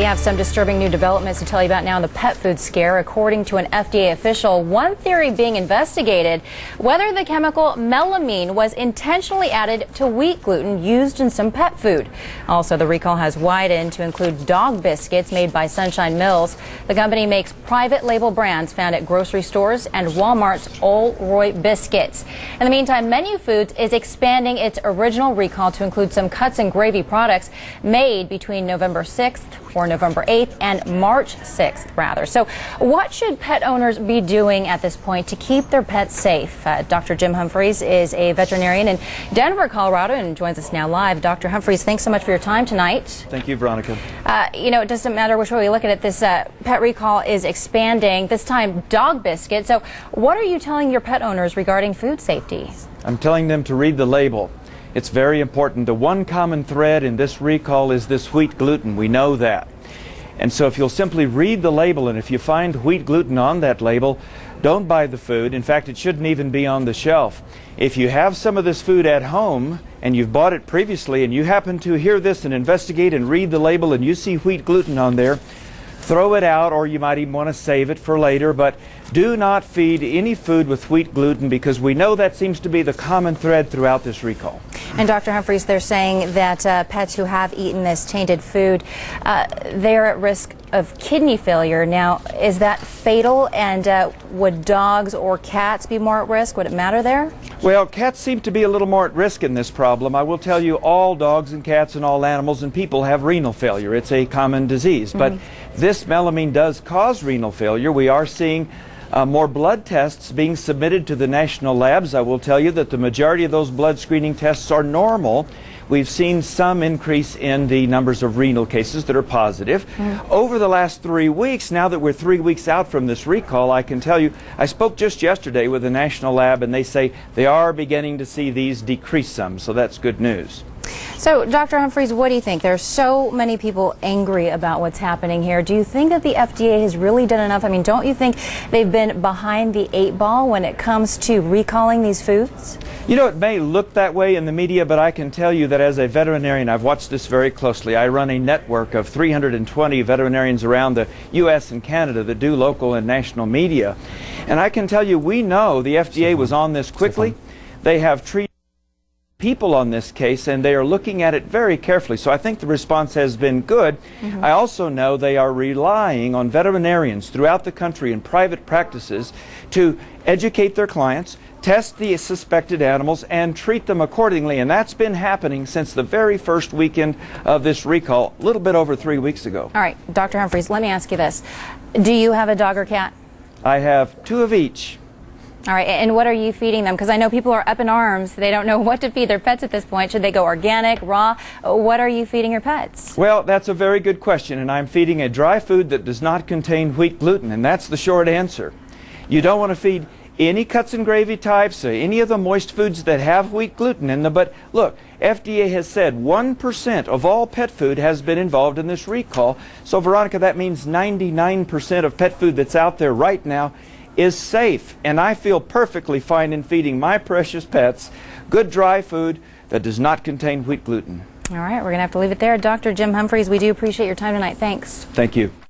have some disturbing new developments to tell you about now in the pet food scare. According to an FDA official, one theory being investigated, whether the chemical melamine was intentionally added to wheat gluten used in some pet food. Also, the recall has widened to include dog biscuits made by Sunshine Mills. The company makes private label brands found at grocery stores and Walmart's Old Roy biscuits. In the meantime, Menu Foods is expanding its original recall to include some cuts and gravy products made between November 6th or November 8th and March 6th, rather. So what should pet owners be doing at this point to keep their pets safe? Dr. Jim Humphries is a veterinarian in Denver, Colorado, and joins us now live. Dr. Humphries, thanks so much for your time tonight. Thank you, Veronica. It doesn't matter which way we look at it. This pet recall is expanding, this time dog biscuits. So what are you telling your pet owners regarding food safety? I'm telling them to read the label. It's very important. The one common thread in this recall is this wheat gluten. We know that. And so if you'll simply read the label, and if you find wheat gluten on that label, don't buy the food. In fact, it shouldn't even be on the shelf. If you have some of this food at home and you've bought it previously and you happen to hear this and investigate and read the label and you see wheat gluten on there, throw it out, or you might even want to save it for later, but do not feed any food with wheat gluten, because we know that seems to be the common thread throughout this recall. And Dr. Humphries, they're saying that pets who have eaten this tainted food, they're at risk of kidney failure. Now, is that fatal, and would dogs or cats be more at risk? Would it matter there? Well, cats seem to be a little more at risk in this problem. I will tell you, all dogs and cats and all animals and people have renal failure. It's a common disease. But this melamine does cause renal failure. We are seeing more blood tests being submitted to the national labs. I will tell you that the majority of those blood screening tests are normal. We've seen some increase in the numbers of renal cases that are positive. Over the last 3 weeks, now that we're 3 weeks out from this recall, I can tell you, I spoke just yesterday with the national lab, and they say they are beginning to see these decrease some, so that's good news. So, Dr. Humphries, what do you think? There's so many people angry about what's happening here. Do you think that the FDA has really done enough? I mean, don't you think they've been behind the 8 ball when it comes to recalling these foods? You know, it may look that way in the media, but I can tell you that as a veterinarian, I've watched this very closely. I run a network of 320 veterinarians around the U.S. and Canada that do local and national media. And I can tell you, we know the FDA was on this quickly. They have treated people on this case, and they are looking at it very carefully. So I think the response has been good. I also know they are relying on veterinarians throughout the country in private practices to educate their clients, test the suspected animals, and treat them accordingly. And that's been happening since the very first weekend of this recall, a little bit over 3 weeks ago. All right, Dr. Humphries, let me ask you this. Do you have a dog or cat? I have 2 of each. All right, and what are you feeding them? Because I know people are up in arms. They don't know what to feed their pets at this point. Should they go organic, raw? What are you feeding your pets? Well, that's a very good question, and I'm feeding a dry food that does not contain wheat gluten, and that's the short answer. You don't want to feed any cuts and gravy types, any of the moist foods that have wheat gluten in them. But look, FDA has said 1% of all pet food has been involved in this recall. So, Veronica, that means 99% of pet food that's out there right now is safe, and I feel perfectly fine in feeding my precious pets good dry food that does not contain wheat gluten. All right, we're going to have to leave it there. Dr. Jim Humphries, we do appreciate your time tonight. Thanks. Thank you.